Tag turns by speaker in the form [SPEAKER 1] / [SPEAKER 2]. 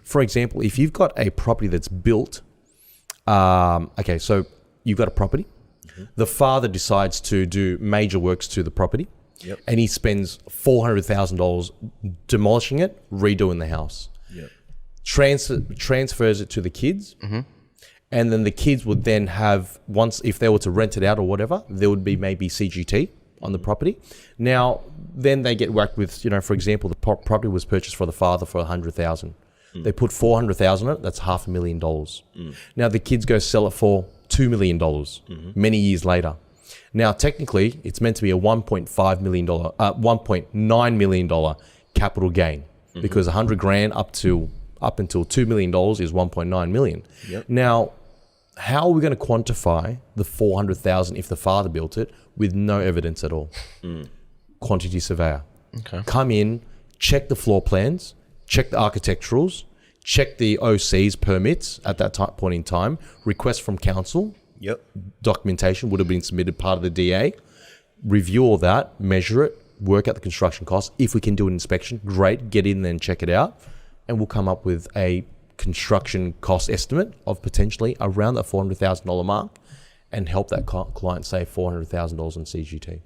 [SPEAKER 1] For example, if you've got a property that's built, okay, so you've got a property. The father decides to do major works to the property, and he spends $400,000 demolishing it, redoing the house. Transfers it to the kids, and then the kids would then have, once if they were to rent it out or whatever, there would be maybe CGT on the property. Now, then they get whacked with, for example, the property was purchased for the father for $100,000. They put $400,000 in it. That's $500,000. Now the kids go sell it for $2 million many years later. Now technically, it's meant to be a $1.9 million capital gain because $100,000 up until $2 million is $1.9 million. Now, how are we going to quantify the $400,000 if the father built it with no evidence at all? Quantity surveyor. Come in, check the floor plans, check the architecturals, check the OC's permits at that point in time, request from council, documentation would have been submitted, part of the DA, review all that, measure it, work out the construction costs. If we can do an inspection, great, get in there and check it out, and we'll come up with a construction cost estimate of potentially around that $400,000 mark and help that client save $400,000 in CGT.